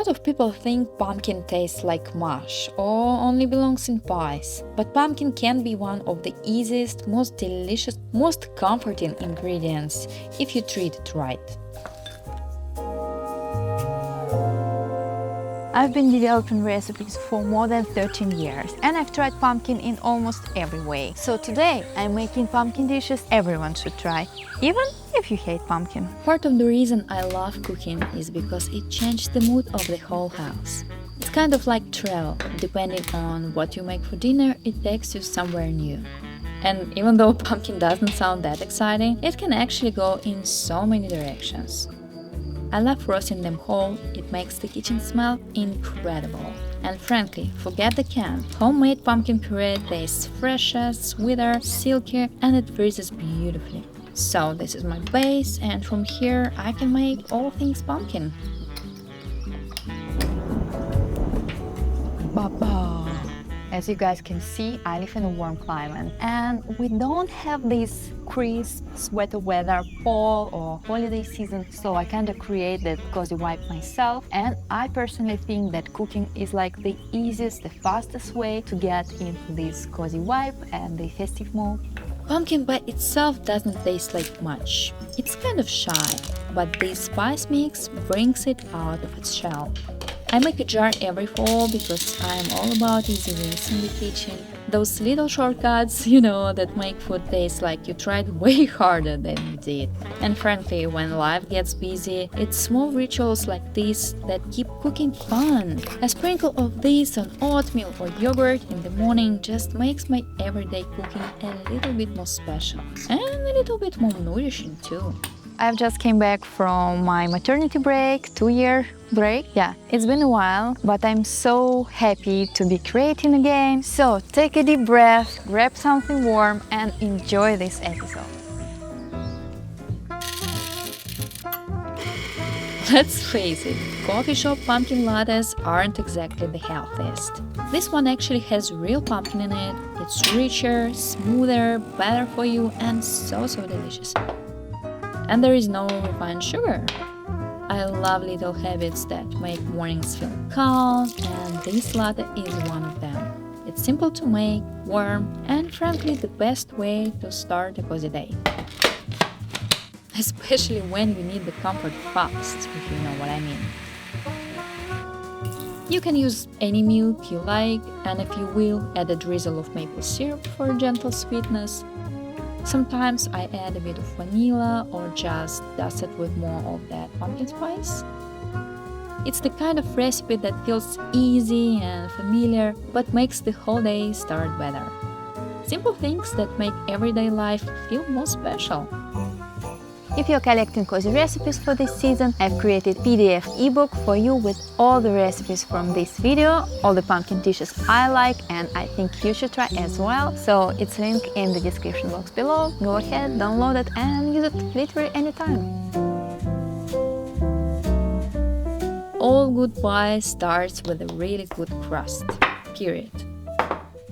lot of people think pumpkin tastes like mush or only belongs in pies, but pumpkin can be one of the easiest, most delicious, most comforting ingredients if you treat it right. I've been developing recipes for more than 13 years and I've tried pumpkin in almost every way. So today I'm making pumpkin dishes everyone should try, even if you hate pumpkin. Part of the reason I love cooking is because it changed the mood of the whole house. It's kind of like travel. Depending on what you make for dinner, it takes you somewhere new. And even though pumpkin doesn't sound that exciting, it can actually go in so many directions. I love roasting them whole, it makes the kitchen smell incredible. And frankly, forget the can. Homemade pumpkin puree tastes fresher, sweeter, silkier, and it freezes beautifully. So this is my base, and from here I can make all things pumpkin. Baba! As you guys can see, I live in a warm climate and we don't have this crisp, sweater weather, fall or holiday season, so I kind of create that cozy vibe myself, and I personally think that cooking is like the easiest, the fastest way to get into this cozy vibe and the festive mood. Pumpkin by itself doesn't taste like much. It's kind of shy, but this spice mix brings it out of its shell. I make a jar every fall because I'm all about easy wins in the kitchen. Those little shortcuts, that make food taste like you tried way harder than you did. And frankly, when life gets busy, it's small rituals like this that keep cooking fun. A sprinkle of this on oatmeal or yogurt in the morning just makes my everyday cooking a little bit more special. And a little bit more nourishing too. I've just came back from my maternity break, 2-year break. Yeah, it's been a while, but I'm so happy to be creating again. So take a deep breath, grab something warm and enjoy this episode. Let's face it, coffee shop pumpkin lattes aren't exactly the healthiest. This one actually has real pumpkin in it. It's richer, smoother, better for you and so delicious. And there is no refined sugar. I love little habits that make mornings feel calm, and this latte is one of them. It's simple to make, warm, and frankly the best way to start a cozy day. Especially when you need the comfort fast, if you know what I mean. You can use any milk you like, and if you will, add a drizzle of maple syrup for gentle sweetness. Sometimes I add a bit of vanilla or just dust it with more of that pumpkin spice. It's the kind of recipe that feels easy and familiar but makes the whole day start better. Simple things that make everyday life feel more special. If you're collecting cozy recipes for this season, I've created PDF ebook for you with all the recipes from this video, all the pumpkin dishes I like and I think you should try as well. So it's linked in the description box below. Go ahead, download it and use it literally anytime. All good pie starts with a really good crust, period.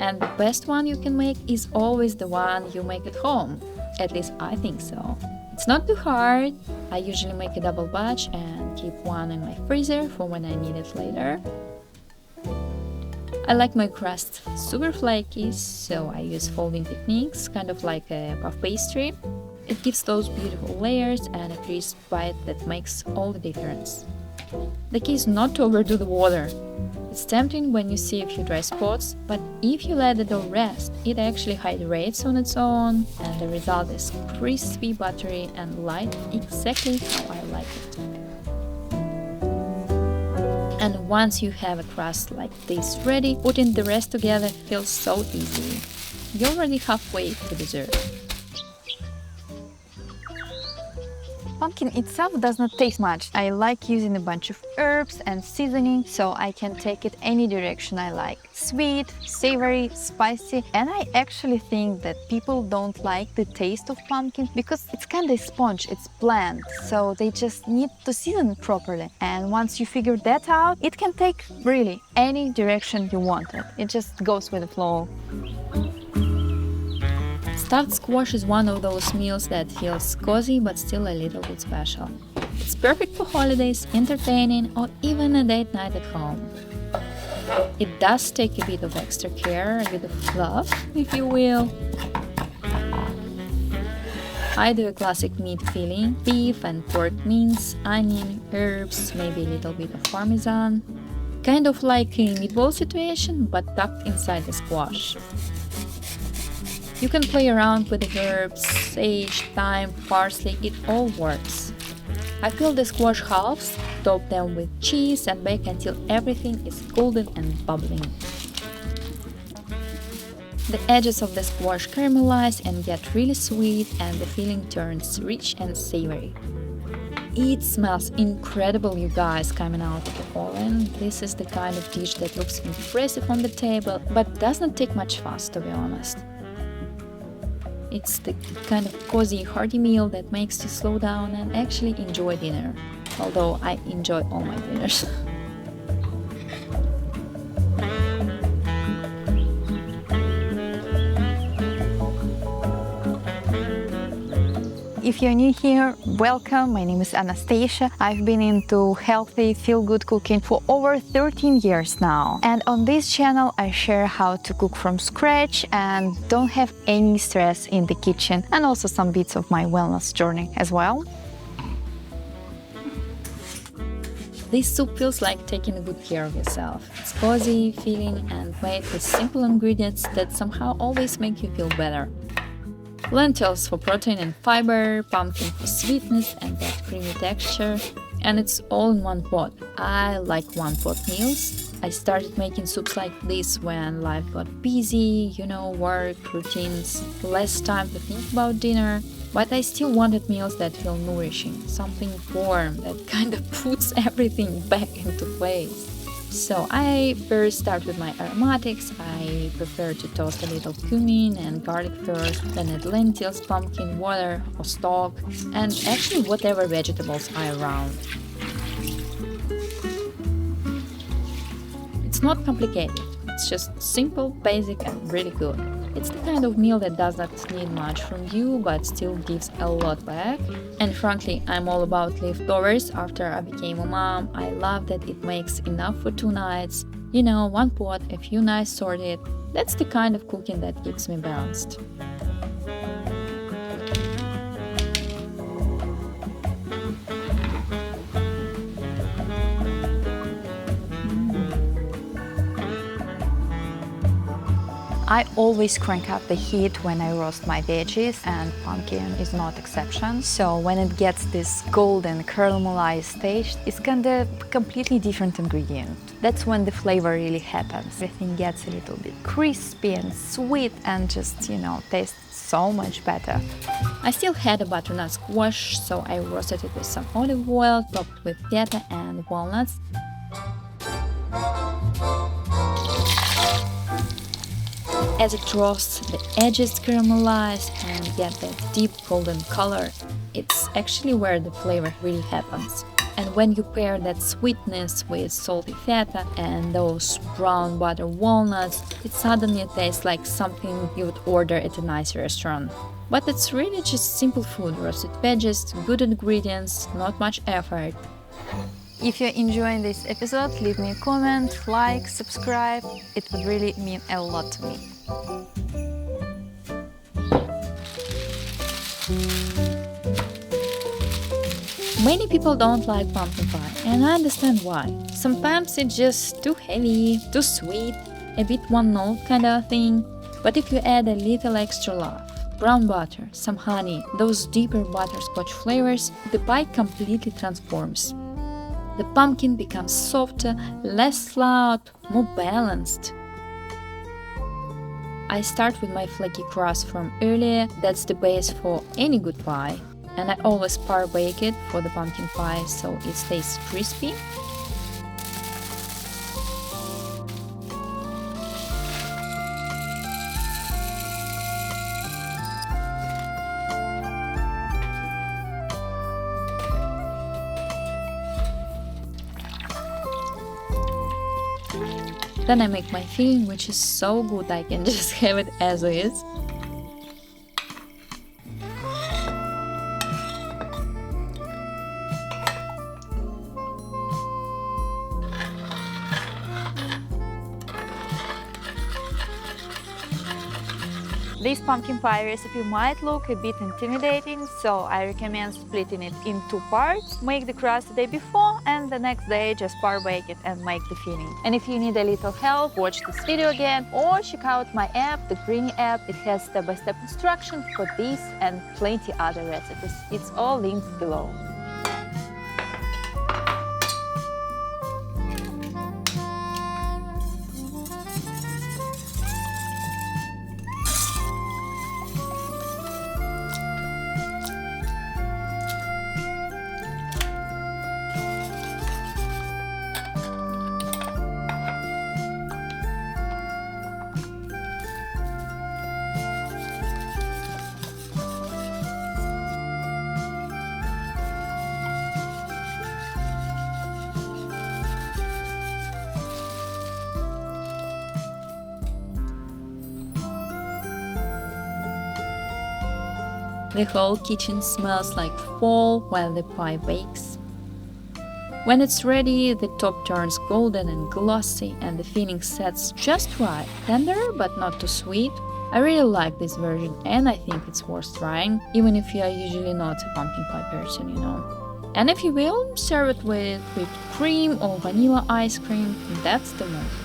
And the best one you can make is always the one you make at home. At least I think so. It's not too hard. I usually make a double batch and keep one in my freezer for when I need it later. I like my crust super flaky, so I use folding techniques, kind of like a puff pastry. It gives those beautiful layers and a crisp bite that makes all the difference. The key is not to overdo the water. It's tempting when you see a few dry spots, but if you let the dough rest, it actually hydrates on its own, and the result is crispy, buttery, and light, exactly how I like it. And once you have a crust like this ready, putting the rest together feels so easy. You're already halfway to dessert. Pumpkin itself does not taste much. I like using a bunch of herbs and seasoning, so I can take it any direction I like. Sweet, savory, spicy, and I actually think that people don't like the taste of pumpkin because it's kind of a sponge, it's bland, so they just need to season it properly. And once you figure that out, it can take really any direction you want it. It just goes with the flow. Stuffed squash is one of those meals that feels cozy but still a little bit special. It's perfect for holidays, entertaining, or even a date night at home. It does take a bit of extra care, a bit of fluff, if you will. I do a classic meat filling, beef and pork mince, onion, herbs, maybe a little bit of parmesan. Kind of like a meatball situation, but tucked inside the squash. You can play around with the herbs, sage, thyme, parsley, it all works. I fill the squash halves, top them with cheese and bake until everything is golden and bubbling. The edges of the squash caramelize and get really sweet, and the filling turns rich and savory. It smells incredible, you guys, coming out of the oven. This is the kind of dish that looks impressive on the table, but does not take much fuss, to be honest. It's the kind of cozy, hearty meal that makes you slow down and actually enjoy dinner. Although I enjoy all my dinners. If you're new here, welcome. My name is Anastasia. I've been into healthy, feel-good cooking for over 13 years now. And on this channel, I share how to cook from scratch and don't have any stress in the kitchen, and also some bits of my wellness journey as well. This soup feels like taking good care of yourself. It's cozy, filling, and made with simple ingredients that somehow always make you feel better. Lentils for protein and fiber, pumpkin for sweetness and that creamy texture, and it's all in one pot. I like one-pot meals. I started making soups like this when life got busy, work, routines, less time to think about dinner, but I still wanted meals that feel nourishing, something warm that kind of puts everything back into place. So I first start with my aromatics. I prefer to toast a little cumin and garlic first, then add lentils, pumpkin, water or stock, and actually whatever vegetables are around. It's not complicated, it's just simple, basic and really good. It's the kind of meal that does not need much from you, but still gives a lot back. And frankly, I'm all about leftovers. After I became a mom, I love that it makes enough for 2 nights. One pot, a few nice sorted. That's the kind of cooking that keeps me balanced. I always crank up the heat when I roast my veggies, and pumpkin is not exception. So when it gets this golden caramelized stage, it's kind of completely different ingredient. That's when the flavor really happens. Everything gets a little bit crispy and sweet and just, tastes so much better. I still had a butternut squash, so I roasted it with some olive oil, topped with feta and walnuts. As it roasts, the edges caramelize and get that deep golden color. It's actually where the flavor really happens. And when you pair that sweetness with salty feta and those brown butter walnuts, it suddenly tastes like something you would order at a nice restaurant. But it's really just simple food, roasted veggies, good ingredients, not much effort. If you're enjoying this episode, leave me a comment, like, subscribe. It would really mean a lot to me. Many people don't like pumpkin pie, and I understand why. Sometimes it's just too heavy, too sweet, a bit one-note kind of thing. But if you add a little extra love, brown butter, some honey, those deeper butterscotch flavors, the pie completely transforms. The pumpkin becomes softer, less loud, more balanced. I start with my flaky crust from earlier. That's the base for any good pie. And I always par bake it for the pumpkin pie so it stays crispy. Then I make my filling, which is so good I can just have it as is. This pumpkin pie recipe might look a bit intimidating, so I recommend splitting it in 2 parts. Make the crust the day before and the next day just par bake it and make the filling. And if you need a little help, watch this video again or check out my app, the Greeny app. It has step-by-step instructions for this and plenty other recipes. It's all linked below. The whole kitchen smells like fall while the pie bakes. When it's ready, the top turns golden and glossy and the filling sets just right, tender but not too sweet. I really like this version and I think it's worth trying, even if you are usually not a pumpkin pie person, you know. And if you will, serve it with whipped cream or vanilla ice cream, that's the move.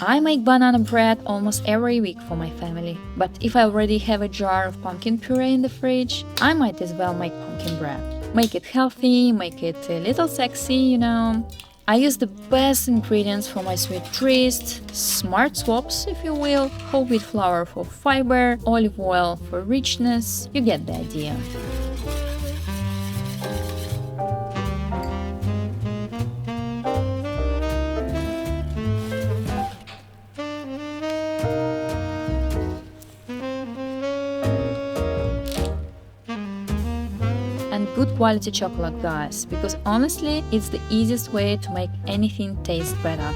I make banana bread almost every week for my family, but if I already have a jar of pumpkin puree in the fridge, I might as well make pumpkin bread. Make it healthy, make it a little sexy, you know. I use the best ingredients for my sweet treats, smart swaps if you will, whole wheat flour for fiber, olive oil for richness, you get the idea. And good quality chocolate, guys, because honestly, it's the easiest way to make anything taste better.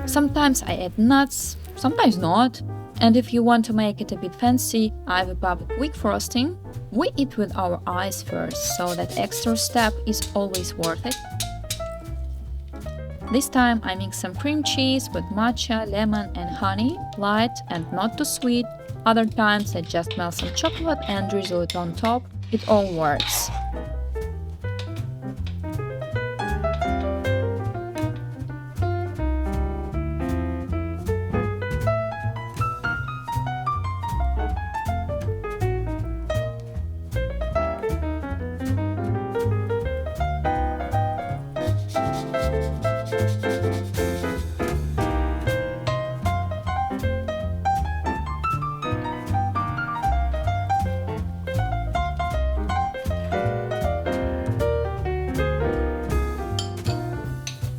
Sometimes I add nuts, sometimes not. And if you want to make it a bit fancy, I whip up a quick frosting. We eat with our eyes first, so that extra step is always worth it. This time I mix some cream cheese with matcha, lemon and honey, light and not too sweet. Other times I just melt some chocolate and drizzle it on top. It all works.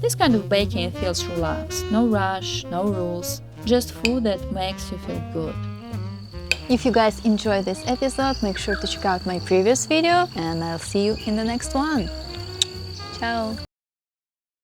This kind of baking feels relaxed, no rush, no rules, just food that makes you feel good. If you guys enjoyed this episode, make sure to check out my previous video and I'll see you in the next one. Ciao!